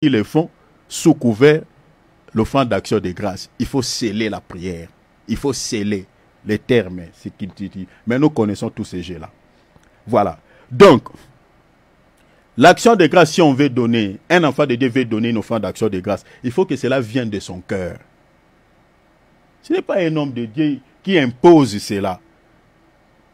le font sous couvert l'offrande d'action de grâce. Il faut sceller la prière. Il faut sceller les termes. Mais nous connaissons tous ces jeux-là. Voilà. Donc, l'action de grâce, si on veut donner, un enfant de Dieu veut donner une offrande d'action de grâce, il faut que cela vienne de son cœur. Ce n'est pas un homme de Dieu qui impose cela.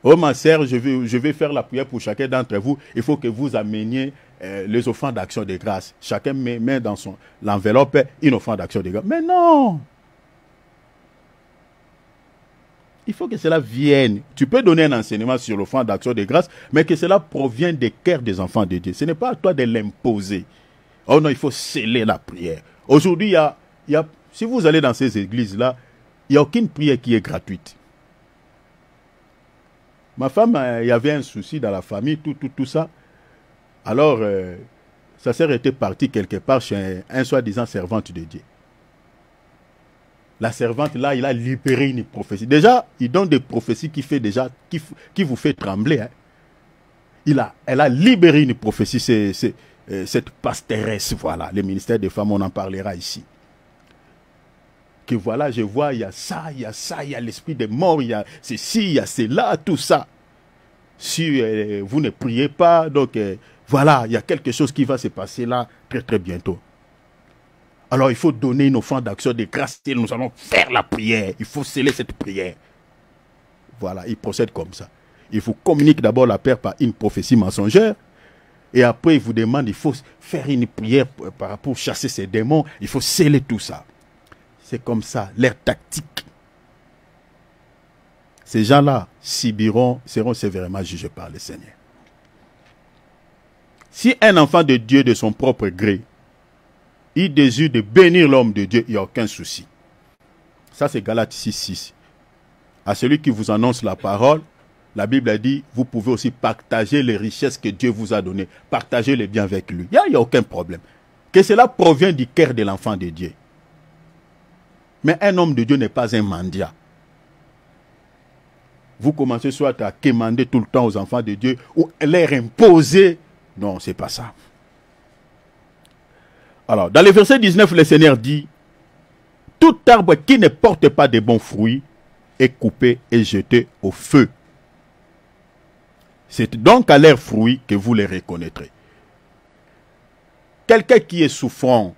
Oh ma sœur, je vais faire la prière pour chacun d'entre vous. Il faut que vous ameniez les offrandes d'action de grâce. Chacun met dans l'enveloppe une offrande d'action de grâce. Mais non! Il faut que cela vienne. Tu peux donner un enseignement sur l'offrande d'action de grâce, mais que cela provient des cœurs des enfants de Dieu. Ce n'est pas à toi de l'imposer. Oh non, il faut sceller la prière. Aujourd'hui, si vous allez dans ces églises-là, il n'y a aucune prière qui est gratuite. Ma femme, il y avait un souci dans la famille, tout ça. Alors, sa sœur était partie quelque part chez un soi-disant servante de Dieu. La servante, là, il a libéré une prophétie. Déjà, il donne des prophéties qui vous fait trembler. Hein. Elle a libéré une prophétie, cette pastoresse, voilà. Le ministère des femmes, on en parlera ici. Que voilà, je vois, il y a ça, il y a l'esprit des morts, il y a ceci, il y a cela, tout ça. Si vous ne priez pas, donc voilà, il y a quelque chose qui va se passer là très très bientôt. Alors il faut donner une offrande d'action de grâce et nous allons faire la prière. Il faut sceller cette prière. Voilà, il procède comme ça. Il vous communique d'abord la peur par une prophétie mensongère. Et après il vous demande, il faut faire une prière pour chasser ces démons. Il faut sceller tout ça. C'est comme ça, leur tactique. Ces gens-là seront sévèrement jugés par le Seigneur. Si un enfant de Dieu de son propre gré, il désire de bénir l'homme de Dieu, il n'y a aucun souci. Ça c'est Galates 6:6. À celui qui vous annonce la parole, la Bible a dit, vous pouvez aussi partager les richesses que Dieu vous a données. Partagez les biens avec lui. Il n'y a aucun problème. Que cela provient du cœur de l'enfant de Dieu. Mais un homme de Dieu n'est pas un mendiant. Vous commencez soit à quémander tout le temps aux enfants de Dieu ou leur imposer. Non, ce n'est pas ça. Alors, dans le verset 19, le Seigneur dit, tout arbre qui ne porte pas de bons fruits est coupé et jeté au feu. C'est donc à leurs fruits que vous les reconnaîtrez. Quelqu'un qui est souffrant,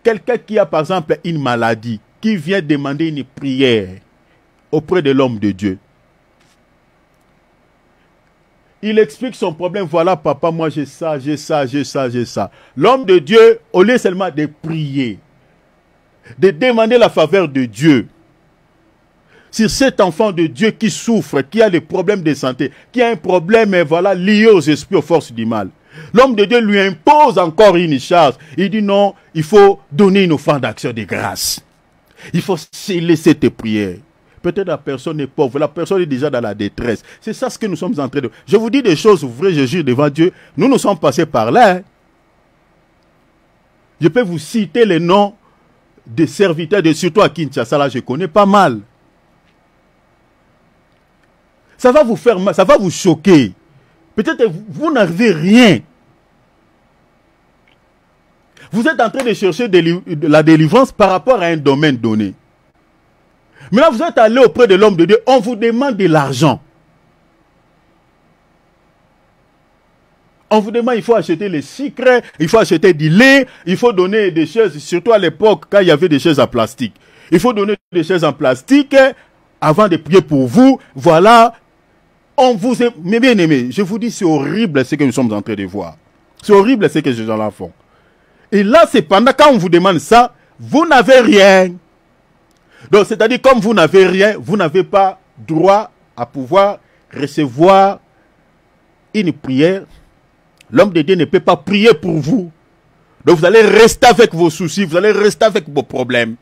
quelqu'un qui a par exemple une maladie, qui vient demander une prière auprès de l'homme de Dieu. Il explique son problème, voilà papa, moi j'ai ça. L'homme de Dieu, au lieu seulement de prier, de demander la faveur de Dieu, sur cet enfant de Dieu qui souffre, qui a des problèmes de santé, qui a un problème voilà, lié aux esprits, aux forces du mal. L'homme de Dieu lui impose encore une charge. Il dit non, il faut donner une offrande d'action de grâce. Il faut sceller cette prière. Peut-être la personne est pauvre, la personne est déjà dans la détresse. C'est ça ce que nous sommes en train de... Je vous dis des choses vraies, je jure devant Dieu. Nous sommes passés par là. Hein. Je peux vous citer les noms des serviteurs, surtout à Kinshasa, là je connais pas mal. Ça va vous faire mal, ça va vous choquer. Peut-être vous n'avez rien. Vous êtes en train de chercher de la délivrance par rapport à un domaine donné. Maintenant, vous êtes allé auprès de l'homme de Dieu, on vous demande de l'argent. On vous demande, il faut acheter les sucres, il faut acheter du lait, il faut donner des chaises, surtout à l'époque, quand il y avait des chaises en plastique. Il faut donner des chaises en plastique avant de prier pour vous. Voilà. On vous est... Mais bien aimé, je vous dis, c'est horrible ce que nous sommes en train de voir. C'est horrible ce que ces gens-là font. Et là, c'est pendant quand on vous demande ça, vous n'avez rien. Donc, c'est-à-dire, comme vous n'avez rien, vous n'avez pas droit à pouvoir recevoir une prière. L'homme de Dieu ne peut pas prier pour vous. Donc, vous allez rester avec vos soucis, vous allez rester avec vos problèmes.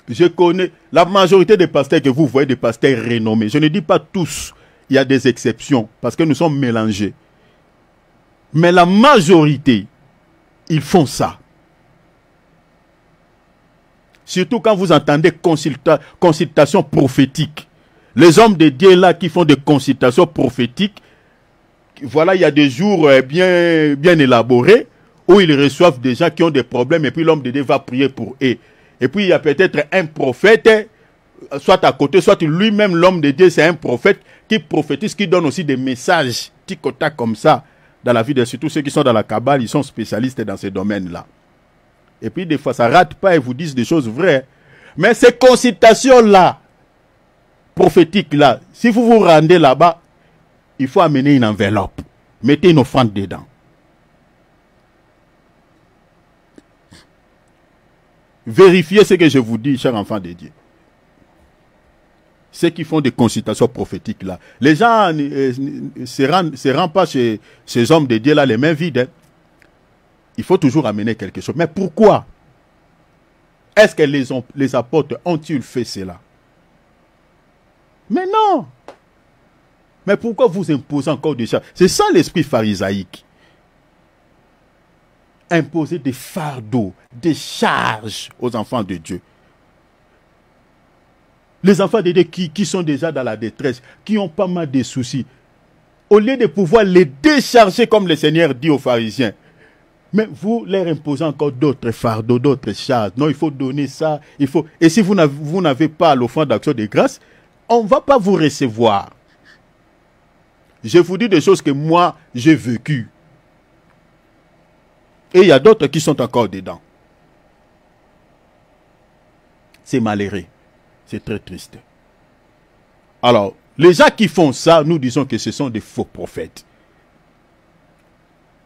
Je connais la majorité des pasteurs que vous voyez, des pasteurs renommés. Je ne dis pas tous, il y a des exceptions, parce que nous sommes mélangés. Mais la majorité, ils font ça. Surtout quand vous entendez consultation prophétique. Les hommes de Dieu là qui font des consultations prophétiques, voilà, il y a des jours bien élaborés où ils reçoivent des gens qui ont des problèmes et puis l'homme de Dieu va prier pour eux. Et puis il y a peut-être un prophète, soit à côté, soit lui-même, l'homme de Dieu, c'est un prophète qui prophétise, qui donne aussi des messages, tic-tac comme ça, dans la vie de surtout ceux qui sont dans la Kabbale, ils sont spécialistes dans ces domaines-là. Et puis des fois, ça rate pas et vous disent des choses vraies. Mais ces consultations-là, prophétiques-là, si vous vous rendez là-bas, il faut amener une enveloppe. Mettez une offrande dedans. Vérifiez ce que je vous dis, chers enfants de Dieu. Ceux qui font des consultations prophétiques là. Les gens ne se rendent pas chez ces hommes de Dieu là les mains vides. Hein. Il faut toujours amener quelque chose. Mais pourquoi? Est-ce que les apôtres ont-ils fait cela? Mais non. Mais pourquoi vous imposez encore des charges? C'est ça l'esprit pharisaïque. Imposer des fardeaux, des charges aux enfants de Dieu. Les enfants de Dieu qui sont déjà dans la détresse, qui ont pas mal de soucis, au lieu de pouvoir les décharger comme le Seigneur dit aux pharisiens, mais vous leur imposez encore d'autres fardeaux, d'autres charges. Non, il faut donner ça, il faut. Et si vous n'avez pas l'offrande d'action de grâce, on ne va pas vous recevoir. Je vous dis des choses que moi, j'ai vécues. Et il y a d'autres qui sont encore dedans. C'est malheureux. C'est très triste. Alors, les gens qui font ça, nous disons que ce sont des faux prophètes.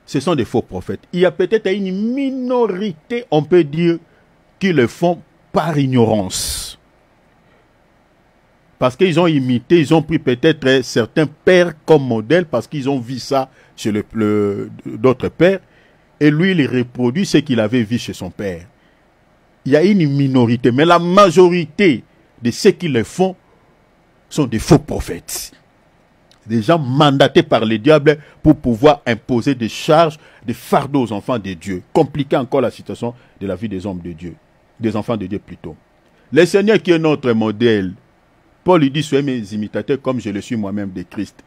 Ce sont des faux prophètes. Il y a peut-être une minorité, on peut dire, qui le font par ignorance. Parce qu'ils ont imité, ils ont pris peut-être certains pères comme modèle, parce qu'ils ont vu ça chez d'autres pères, et lui, il reproduit ce qu'il avait vu chez son père. Il y a une minorité, mais la majorité de ceux qui le font sont des faux prophètes. Des gens mandatés par le diable pour pouvoir imposer des charges, des fardeaux aux enfants de Dieu. Compliquer encore la situation de la vie des hommes de Dieu. Des enfants de Dieu plutôt. Le Seigneur qui est notre modèle. Paul lui dit, soyez mes imitateurs comme je le suis moi-même de Christ.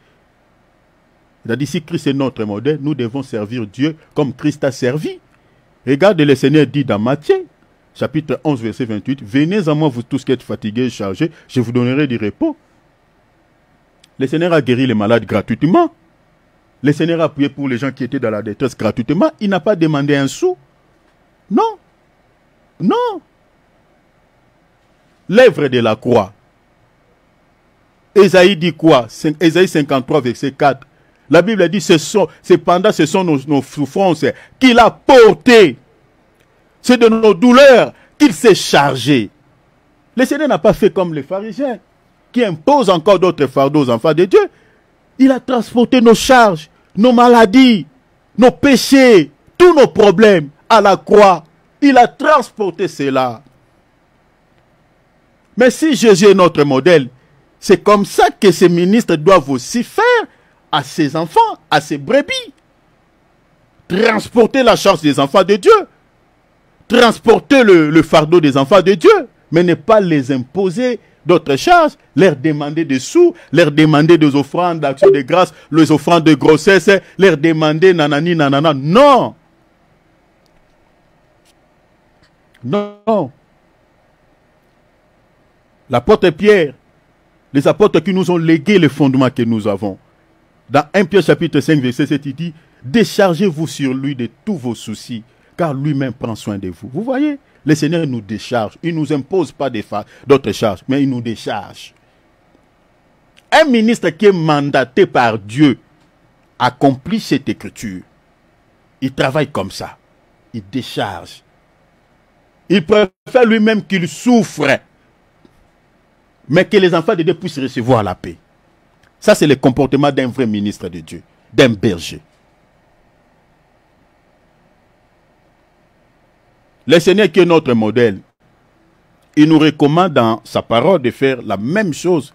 Il a dit, si Christ est notre modèle, nous devons servir Dieu comme Christ a servi. Regarde, le Seigneur dit dans Matthieu, chapitre 11, verset 28, « Venez à moi, vous tous qui êtes fatigués et chargés, je vous donnerai du repos. » Le Seigneur a guéri les malades gratuitement. Le Seigneur a prié pour les gens qui étaient dans la détresse gratuitement. Il n'a pas demandé un sou. Non. Non. L'œuvre de la croix. Ésaïe dit quoi? Ésaïe 53, verset 4. La Bible dit, cependant, ce sont nos souffrances qu'il a portées. C'est de nos douleurs qu'il s'est chargé. Le Seigneur n'a pas fait comme les pharisiens, qui imposent encore d'autres fardeaux aux enfants de Dieu. Il a transporté nos charges, nos maladies, nos péchés, tous nos problèmes à la croix. Il a transporté cela. Mais si Jésus est notre modèle, c'est comme ça que ces ministres doivent aussi faire à ses enfants, à ses brebis. Transporter la charge des enfants de Dieu. Transporter le fardeau des enfants de Dieu. Mais ne pas les imposer d'autres charges, leur demander des sous, leur demander des offrandes d'action de grâce, les offrandes de grossesse, leur demander nanani nanana. Non. Non. L'apôtre Pierre, les apôtres qui nous ont légué le fondement que nous avons. Dans 1 Pierre chapitre 5 verset 7, il dit, déchargez-vous sur lui de tous vos soucis, car lui-même prend soin de vous. Vous voyez, le Seigneur nous décharge. Il ne nous impose pas d'autres charges, mais il nous décharge. Un ministre qui est mandaté par Dieu accomplit cette écriture. Il travaille comme ça. Il décharge. Il préfère lui-même qu'il souffre, mais que les enfants de Dieu puissent recevoir la paix. Ça, c'est le comportement d'un vrai ministre de Dieu, d'un berger. Le Seigneur qui est notre modèle, il nous recommande dans sa parole de faire la même chose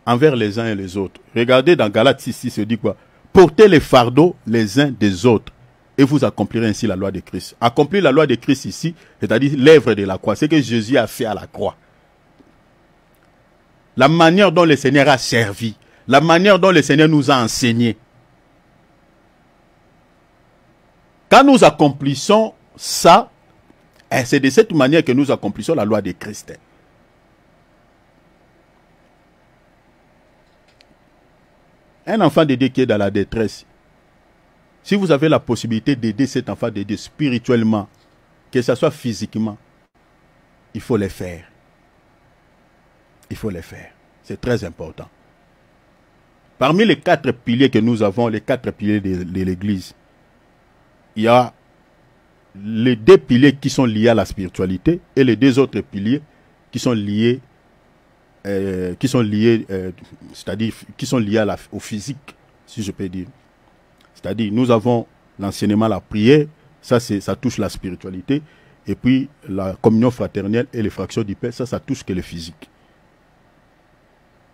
envers les uns et les autres. Regardez dans Galates 6, il dit quoi? Portez les fardeaux les uns des autres et vous accomplirez ainsi la loi de Christ. Accomplir la loi de Christ ici, c'est-à-dire l'œuvre de la croix, c'est ce que Jésus a fait à la croix. La manière dont le Seigneur a servi, la manière dont le Seigneur nous a enseigné, Quand nous accomplissons ça, c'est de cette manière que nous accomplissons la loi de Christ. Un enfant de Dieu qui est dans la détresse, si vous avez la possibilité d'aider cet enfant de Dieu spirituellement, que ce soit physiquement, il faut le faire. Il faut le faire. C'est très important. Parmi les 4 piliers que nous avons, les 4 piliers de l'Église, il y a les 2 piliers qui sont liés à la spiritualité et les 2 autres piliers qui sont liés, c'est-à-dire qui sont liés au physique, si je peux dire. C'est-à-dire, nous avons l'enseignement, la prière, ça touche la spiritualité, et puis la communion fraternelle et les fractions du pain, ça touche que le physique.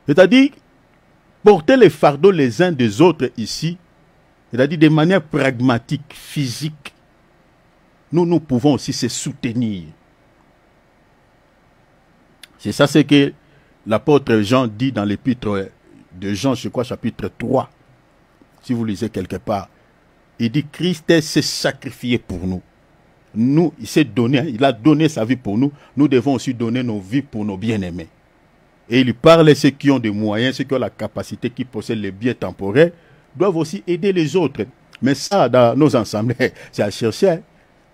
C'est-à-dire, porter les fardeaux les uns des autres ici, c'est-à-dire de manière pragmatique, physique, nous pouvons aussi se soutenir. C'est ça ce que l'apôtre Jean dit dans l'épître de Jean, je crois, chapitre 3. Si vous lisez quelque part, il dit Christ s'est sacrifié pour nous. Nous, il s'est donné, il a donné sa vie pour nous. Nous devons aussi donner nos vies pour nos bien-aimés. Et il parle, ceux qui ont des moyens, ceux qui ont la capacité, qui possèdent les biens temporaires, doivent aussi aider les autres. Mais ça, dans nos assemblées, c'est à chercher.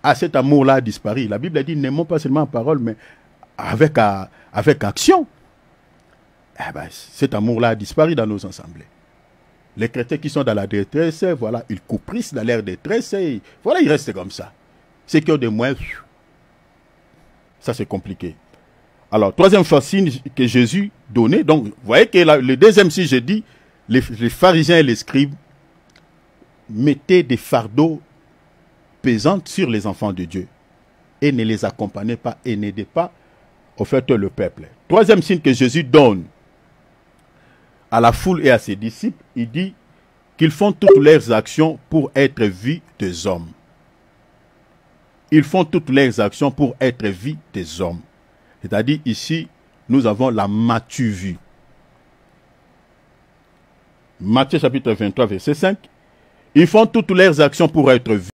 Ah, cet amour-là a disparu. La Bible dit, n'aimons pas seulement en parole, mais avec action. Eh ben, cet amour-là a disparu dans nos assemblées. Les chrétiens qui sont dans la détresse, voilà, ils couprissent dans leur détresse, et voilà, ils restent comme ça. Ceux qui ont des moyens, ça c'est compliqué. Alors, troisième signe que Jésus donnait, donc, vous voyez que le deuxième signe, je dis, les pharisiens et les scribes mettaient des fardeaux pesants sur les enfants de Dieu et ne les accompagnaient pas et n'aidaient pas, au fait, le peuple. Troisième signe que Jésus donne à la foule et à ses disciples, il dit qu'ils font toutes leurs actions pour être vus des hommes. Ils font toutes leurs actions pour être vus des hommes. C'est-à-dire ici, nous avons la matu-vue. Matthieu chapitre 23, verset 5. Ils font toutes leurs actions pour être vus.